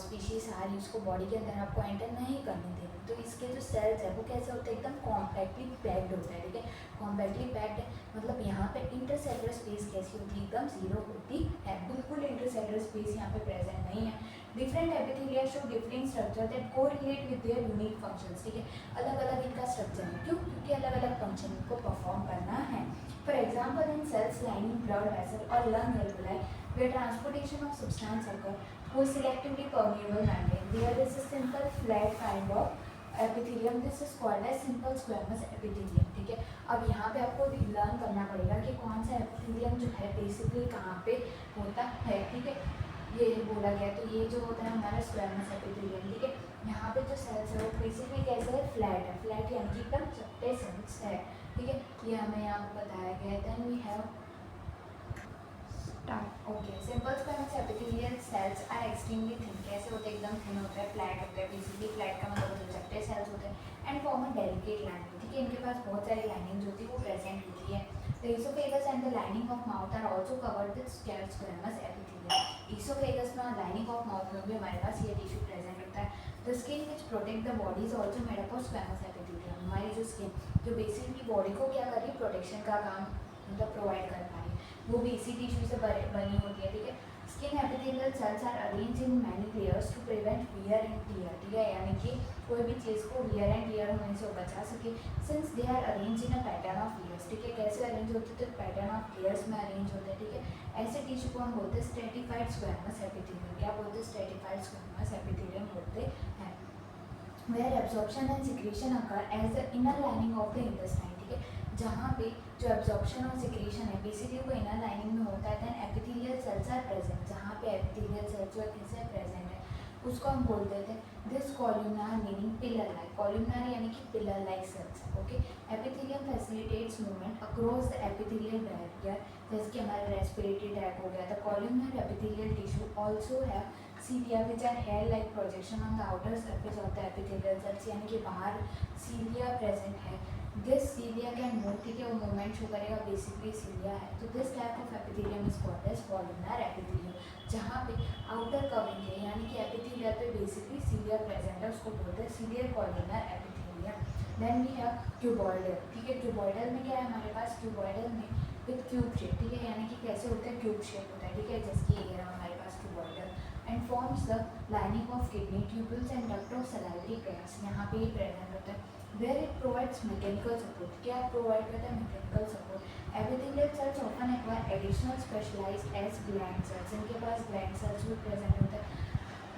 स्पीशीज आ रही है उसको बॉडी के अंदर आपको एंटर नहीं करने देनी, तो इसके जो सेल्स है वो कैसे होते हैं, एकदम कॉम्पैक्टली पैक्ड होता है, ठीक है। कॉम्पैक्टली पैक्ड है मतलब यहाँ पे इंटरसेलुलर स्पेस कैसी होती है, एकदम जीरो होती है, बिल्कुल इंटरसेलुलर स्पेस यहाँ पे प्रेजेंट नहीं है। Different epithelia show different structure that correlate with their unique functions, ठीक है। अलग अलग इनका स्ट्रक्चर है, क्यों, क्योंकि अलग अलग फंक्शन इनको परफॉर्म करना है। For example in cells lining blood vessel और lung alveoli where transportation of substance occur through selectively permeable membrane. There is a simple flat kind of epithelium. This is called as simple squamous epithelium, ठीक है। अब यहाँ पे आपको learn करना पड़ेगा कि कौन सा epithelium जो है बेसिकली कहाँ पे होता है, ठीक है। ये बोला गया, तो ये जो होता है हमारा स्क्वामस epithelium, ठीक है। यहाँ पे जो सेल्स है वो बेसिकली कैसे है, फ्लैट है, फ्लैट यानी कि एकदम चपटे सेल्स है, ठीक है। ये हमें यहाँ पे बताया गया है। Then we have okay, simple squamous epithelial cells are extremely thin, कैसे होते हैं, एकदम थिन होता है, फ्लैट होता है, बेसिकली फ्लैट का मतलब होता है चपटे सेल्स होते हैं and form a delicate lining, ठीक है। इनके पास बहुत सारी लाइनिंग जो होती है वो प्रेजेंट होती है। The oesophagus and the lining of mouth are also covered with squamous epithelium. Oesophagus में और लाइनिंग ऑफ माउथ में भी हमारे पास ये टिश्यू प्रेजेंट होता है। The skin which protect the body is also made up of squamous epithelium. हमारी जो स्किन जो बेसिकली बॉडी को क्या कर रही है, प्रोटेक्शन का काम मतलब प्रोवाइड कर पा रही है, वो भी इसी टिश्यू से बनी होती है, ठीक है। Skin epithelial cells are arrange in many layers to prevent wear and tear, ठीक है, यानी कि कोई भी चीज़ को वियर एंड टियर होने से बचा सके। Since they are arrange in a pattern of layers, ठीक है। कैसे अरेंज होते हैं, तो पैटर्न ऑफ लेयर्स में अरेंज होते हैं, ठीक है। ऐसे टिश्यू को हम बोलते हैं स्ट्रेटिफाइड स्क्वामस एपिथेलियम। क्या बोलते हैं, स्ट्रेटिफाइड स्क्वामस एपिथेलियम बोलते हैं। Where absorption and secretion occur as the inner lining of the intestine, ठीक है। जहाँ पे जो एब्जॉर्प्शन और सिक्रीशन है बेसिकली वो इनर लाइनिंग में होता है। Then epithelial cells are present, जहाँ पे एपिथेलियल सेल्स जो है कैसे प्रेजेंट है, उसको हम बोलते थे this columnar meaning pillar like, columnar यानी कि pillar like cells. Okay, epithelium facilitates movement across the epithelial barrier, जैसे कि हमारा रेस्पिरेटरी ट्रैक हो गया। The columnar epithelial tissue also have cilia which are hair like projection on the outer surface of the epithelial cells, यानी कि बाहर cilia present है। this cilia can move, ठीक है, वो मूवमेंट शो करेगा, बेसिकली cilia है। तो this type of epithelium is called as columnar epithelium, जहाँ पे आउटर कवरिंग है यानी कि एपिथेलियल पे बेसिकली cilia प्रेजेंट है, उसको बोलते हैं ciliar columnar epithelium। Then we have cuboidal, ठीक है, क्यूबॉइडल में क्या है हमारे पास, क्यूबॉइडल में विथ क्यूब शेप, ठीक है, यानी कि कैसे होता है, क्यूब शेप होता है, ठीक है, जैसे कि ये रहा हमारे पास cuboidal, and forms the lining of kidney tubules and duct of salivary glands, यहाँ पे ही प्रेजेंट होता है। Where it provides mechanical support, क्या प्रोवाइड करता है, mechanical support. Epithelial cells often acquire additional specialised as gland cells, इनके पास ग्लैंड सेल्स भी प्रेजेंट होता है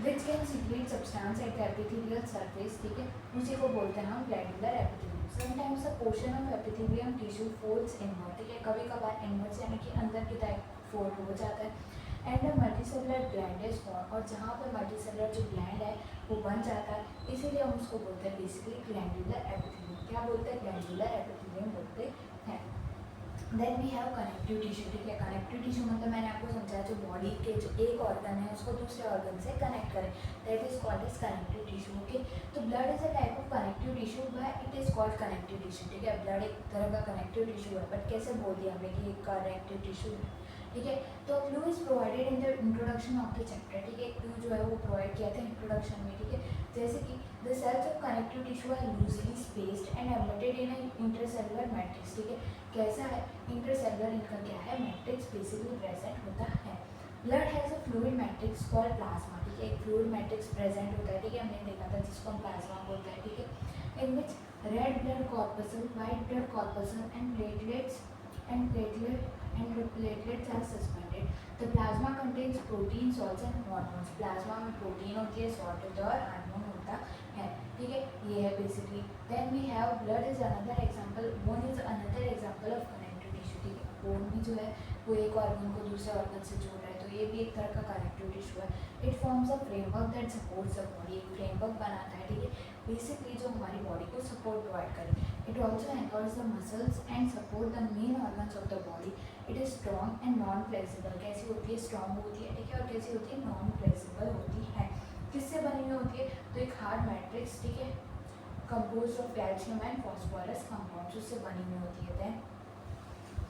which can secrete substance at the epithelial surface, ठीक है, उसी को बोलते हैं हम glandular epithelium. Sometimes the portion of epithelium tissue folds inward, ठीक है, कभी कभार इनवर्ड यानी कि अंदर की तरफ फोल्ड हो जाता है। And a multicellular gland is form, और जहाँ पर मल्टीसेलुलर जो ग्लैंड है वो बन जाता है, इसीलिए हम उसको बोलते हैं बेसिकली ग्लैंडुलर एपिथेलियम। क्या बोलते हैं, ग्लैंडुलर एपिथेलियम बोलते हैं। Then we have connective tissue, ठीक है, कनेक्टिव टिश्यू मतलब मैंने आपको समझाया जो बॉडी के जो एक ऑर्गन है उसको दूसरे ऑर्गन से कनेक्ट करें, that is called as connective tissue. Okay, तो blood is a type of connective tissue, by it is called connective tissue, ठीक है, ब्लड एक तरह का कनेक्टिव टिश्यू है, बट कैसे बोल दिया हमने कि एक कनेक्टिव टिश्यू है, ठीक है। तो clue is provided in the introduction of the chapter, ठीक है, क्लू जो है वो प्रोवाइड किया था इंट्रोडक्शन में, ठीक है, जैसे कि the cells of connective tissue are loosely spaced and embedded in intercellular matrix, ठीक है, कैसा है, इंटरसेलुलर इनका क्या है, मैट्रिक्स बेसिकली प्रेजेंट होता है। Blood has a fluid matrix called plasma, ठीक है, एक फ्लूइड मैट्रिक्स प्रेजेंट होता है, ठीक है, हमने देखा था जिसको हम प्लाज्मा बोलते हैं, ठीक है, in which red blood corpuscle, white blood corpuscle and platelets are suspended. The plasma contains protein, salts and hormones. Plasma में प्रोटीन होती है, सॉल्ट होता है और हार्मोन होता है, ठीक है, ये है basically. Then we have blood is another example, bone is another example of connective tissue, ठीक है, बोन भी जो है वो एक ऑर्गन को दूसरे ऑर्गन से जोड़ रहा है, तो ये भी एक तरह का कनेक्टिव टिश्यू है। It forms a framework that supports the body, एक फ्रेमवर्क बनाता है, ठीक है, बेसिकली जो हमारी बॉडी को सपोर्ट प्रोवाइड करे। It also anchors the muscles and support the main organs of the body. It is strong and non flexible, कैसी होती है, स्ट्रॉन्ग होती है, ठीक है, और कैसी होती है, नॉन फ्लेक्सिबल होती है। किससे बनी हुई होती है, तो एक हार्ड मैट्रिक्स, ठीक है, composed of calcium and phosphorus compounds, उससे बनी हुई होती है। Then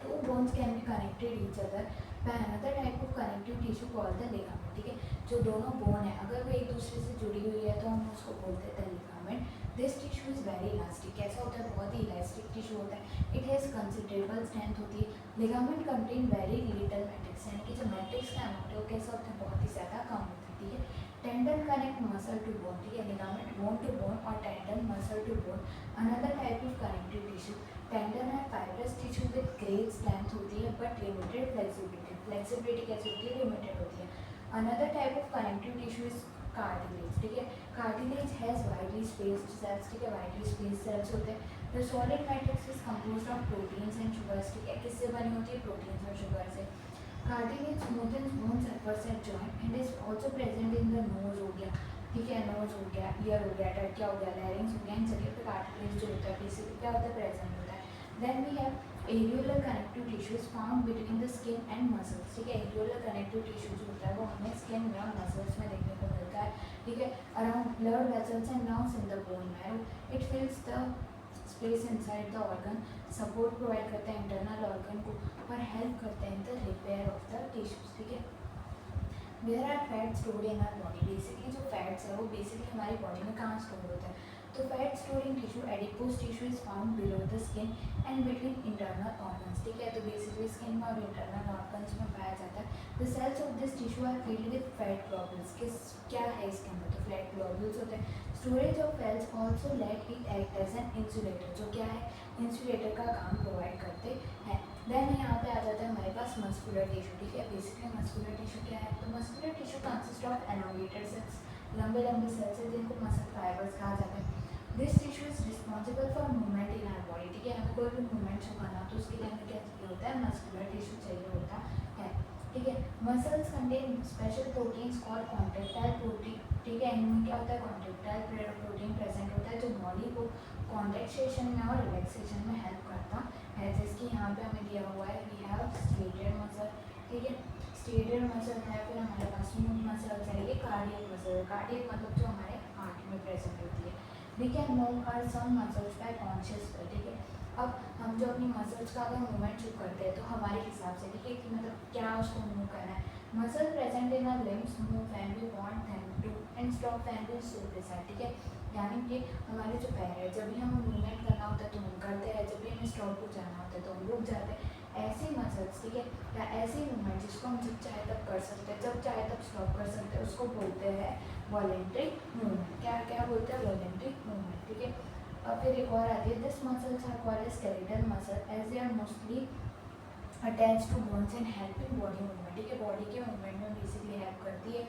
two bones can be connected each other by another type of connective tissue called the ligament, ठीक है, जो दोनों बोन है अगर वो एक दूसरे से जुड़ी हुई है तो हम उसको बोलते हैं ligament. This tissue is very elastic, कैसा होता है, बहुत ही इलास्टिक टिश्यू होता है। इट हैज़ कंसिडरेबल स्ट्रेंथ होती है। Ligament contain very little matrix, यानी कि जो मैट्रिक्स का अमाउंट है वो कैसा होता है, बहुत ही ज़्यादा कम होता है, ठीक है। Tendon connect muscle to bone, ठीक है, लिगामेंट बोन टू बोन और tendon muscle to bone. Another type of connective tissue, tendon है fibrous tissue with great strength होती है बट लिमिटेड फ्लेक्सिबिलिटी, फ्लेक्सिबिलिटी कैसी होती है, लिमिटेड होती है। Another type of connective tissue is cartilage, ठीक है, cartilage has widely spaced cells, ठीक है, वाइडली स्पेस्ड सेल्स होते हैं। The solid matrix is composed of proteins and sugars, ठीक है, किससे बनी होती है, प्रोटीन्स और शुगर से। Cartilage smoothens bone surface at joint and is also present in the nose, हो गया, ठीक है, नोज हो गया, ईयर हो गया, ट्रैकिया हो गया, लैरिंग्स हो गया, इन जगह पे कार्टिलेज जो होता है बेसिकली क्या होता है, प्रेजेंट होता है। Then we have areolar connective tissue is found between the skin and muscles, ठीक है, एरियोलर कनेक्टिव टिश्यू जो होता है वो हमें स्किन में और मसल्स में देखने को मिलता है, ठीक है, around blood vessels and nerves in the bone marrow. It fills the space inside the organ, support provide करते हैं इंटरनल ऑर्गन को और हेल्प करते हैं in the repair of the tissues, ठीक है। Where are fat stored in our body, basically जो fats है वो बेसिकली हमारी बॉडी में कहाँ स्टोर होता है, तो fat storing tissue adipose tissue is found below the skin and between internal organs, ठीक है, तो बेसिकली स्किन में और इंटरनल ऑर्गन्स में पाया जाता है। The cells of this tissue are filled with fat globules, किस क्या है इसके अंदर, तो फैट ग्लोब्यूल्स होते हैं। Storage of fats also let it act as an insulator, जो क्या है, इंसुलेटर का काम प्रोवाइड करते हैं। देन यहाँ पे आ जाता है हमारे पास मस्कुलर टिश्यू, ठीक है, बेसिकली मस्कुलर टिश्यू क्या है, तो muscular tissue consist of elongated cells, लंबे लंबे सेल्स है जिनको मसल फाइबर्स कहा जाता है। This tissue is responsible for movement in our body, ठीक है, हमें कोई भी मूवमेंट शो करना तो उसके लिए हमें क्या चाहिए होता है, मस्कुलर टिश्यू चाहिए होता है। ठीक है। Muscles contain special proteins called contractile protein, ठीक है। इनमें क्या होता है, कॉन्ट्रेक्टाइल प्रोटीन प्रेजेंट होता है जो बॉडी को कॉन्ट्रेक्शन में और रिलैक्सेशन में हेल्प करता है। जैसे यहाँ पे हमें दिया हुआ है, वी हैव स्टेटेड मसल, ठीक है। स्टेटेड मसल है, फिर हमारे पास स्मूथ मसल है, ये कार्डियक मसल। कार्डियक मतलब जो हमारे हार्ट में प्रेजेंट होती है। We can move our some muscles by conscious, ठीक है। अब हम जो अपनी मसल्स का अगर मूवमेंट शुरू करते हैं तो हमारे हिसाब से, ठीक है, कि मतलब क्या उसको मूव करना है। Muscle present in our limbs move when we want them to and stop when we so decide, ठीक है। यानी कि हमारे जो पैर है, जब भी हमें मूवमेंट करना होता है तो हम करते हैं, जब भी हमें स्टॉप हो जाना होता है तो हम रुक जाते हैं। ऐसी मसल्स, ठीक है, या ऐसी मूवमेंट जिसको हम जब चाहे तब कर सकते हैं, जब चाहे तब स्टॉप कर सकते हैं, उसको बोलते हैं वॉलेंट्री मूवमेंट। क्या क्या बोलते हैं, वॉलेंट्री मूवमेंट, ठीक है। और फिर एक और आती है, this muscles are called as skeletal muscle as they are mostly attach to bones and help in body movement, ठीक है। बॉडी के मूवमेंट में बेसिकली हेल्प करती है,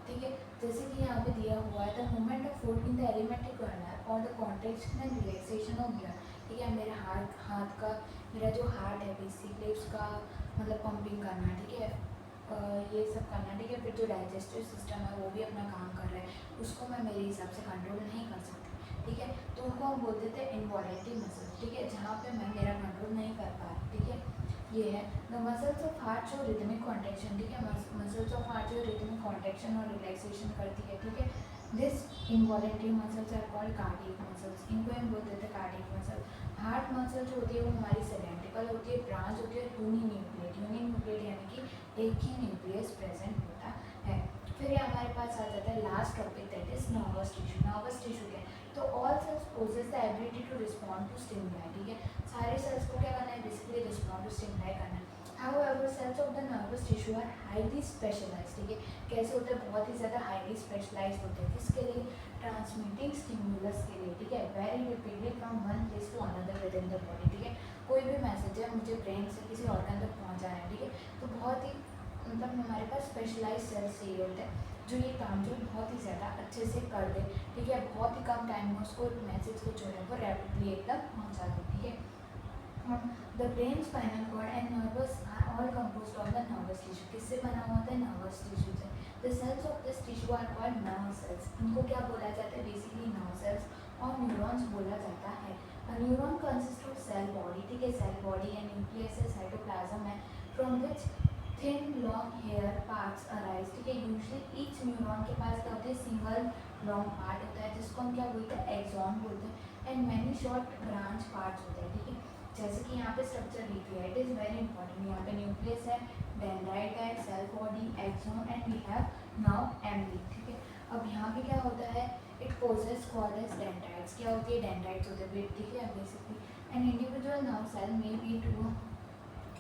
ठीक है। जैसे कि यहाँ पे दिया हुआ है, the movement of food in the alimentary canal और the contraction and relaxation of blood, ठीक है। मेरे हाथ का, मेरा जो हार्ट है बेसिकली उसका मतलब पंपिंग करना, ठीक है, ये सब करना, ठीक है। फिर जो डाइजेस्टिव सिस्टम है वो भी अपना काम कर रहा है, उसको मैं मेरे हिसाब से कंट्रोल नहीं कर सकती, ठीक है। तो उनको हम बोल देते हैं इनवॉलेंट्री मसल, ठीक है, जहाँ पे मैं मेरा कंट्रोल नहीं कर पा रही, ठीक है। ये है the muscles of heart show rhythmic contraction, ठीक है। मसल्स ऑफ हार्ट जो रिदमिक कॉन्ट्रैक्शन और रिलैक्सेशन करती है, ठीक है। This involuntary muscles are called cardiac muscles, इनको हम बोल देते हैं कार्डियक मसल। हार्ट मसल जो होती है वो हमारी सिलेंड्रिकल होती है, ब्रांच होती है यूनिन्यूक्लिएट, यूनिन्यूक्लिएट यानी कि एक ही न्यूक्लियस प्रेजेंट होता है। फिर ये हमारे पास आ जाता है last topic, that is nervous tissue. Nervous tissue क्या है, तो all cells possess the ability to respond to stimuli, ठीक है। सारे सेल्स को क्या करना है, बेसिकली रिस्पॉन्ड टू स्टिमुलाई करना है। However, cells of the nervous tissue are highly specialized, ठीक है। कैसे होते हैं, बहुत ही ज़्यादा हाईली स्पेशलाइज्ड होते हैं, किसके लिए, ट्रांसमिटिंग स्टिमुलस के लिए, ठीक है। Very repeatedly from one place to another within the body, ठीक है। कोई भी मैसेज है मुझे ब्रेन से किसी ऑर्गन तक पहुंचाना है, ठीक है, तो बहुत ही मतलब हमारे पास स्पेशलाइज सेल्स चाहिए होते हैं जो ये काम जो बहुत ही ज़्यादा अच्छे से कर दे, ठीक है। बहुत ही कम टाइम में उसको मैसेज को जो है वो रैपिडली एकदम पहुँचा दे, ठीक है। The brain, spinal cord and nervous are all composed of the nervous tissue. किससे बना हुआ होता है, nervous tissue से। The cells of this tissue are called nerve cells. इनको क्या बोला जाता है, basically nerve cells और neurons बोला जाता है। A neuron consists of cell body, ठीक है, cell body and nucleus है, cytoplasm है, from which thin long hair parts arise, ठीक है। Usually each neuron के पास क्या होता है, single long part होता है जिसको हम क्या बोलते हैं, axon बोलते हैं, and many short branch parts होते हैं, ठीक है। जैसे कि यहाँ पे स्ट्रक्चर लिखी है, इट इज़ वेरी इंपॉर्टेंट। यहाँ पे न्यूक्लियस है, डेंड्राइट है, cell body, axon and we have now एम्ब्री, ठीक है। अब यहाँ पे क्या होता है, it possess called as dendrites. क्या होती है, डेंड्राइट्स होते हैं, ठीक है। Basically an individual nerve cell में बी 2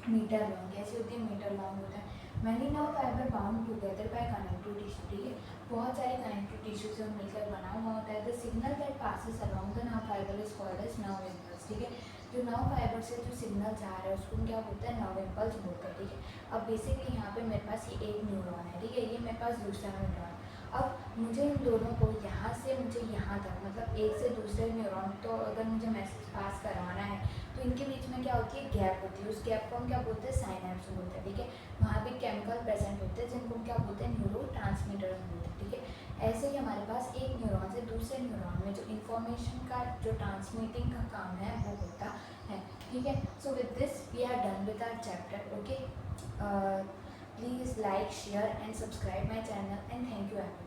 मीटर लॉन्ग, कैसे होती है, मीटर लॉन्ग होता है। Many nerve fibre bound together by connective tissue, ठीक है। बहुत सारे कनेक्टिव टिश्यू से मिलकर बना हुआ होता है। The signal that passes around the nerve fibre is called as nerve impulse, ठीक है। जो नर्व फाइबर से जो सिग्नल जा रहा है उसको क्या बोलते हैं, नर्व इम्पल्स बोलते हैं, ठीक है। अब बेसिकली यहाँ पे मेरे पास ये एक न्यूरॉन है, ठीक है, ये मेरे पास दूसरा न्यूरॉन। अब मुझे इन दोनों को यहाँ से मुझे यहाँ तक मतलब एक से दूसरे न्यूरॉन, तो अगर मुझे मैसेज पास करवाना है तो इनके बीच में क्या होती है, गैप होती है। उस गैप को हम क्या बोलते हैं, साइनैप्स बोलते हैं, ठीक है। वहाँ पे केमिकल प्रेजेंट होते हैं जिनको हम क्या बोलते हैं, न्यूरो ट्रांसमीटर्स बोलते हैं, ठीक है। ऐसे ही हमारे पास एक न्यूरॉन से दूसरे न्यूरॉन में जो इन्फॉर्मेशन का जो ट्रांसमिटिंग का काम है वो होता है, ठीक है। So with this we are done with our chapter, okay. Please like, share and subscribe my channel and thank you everyone.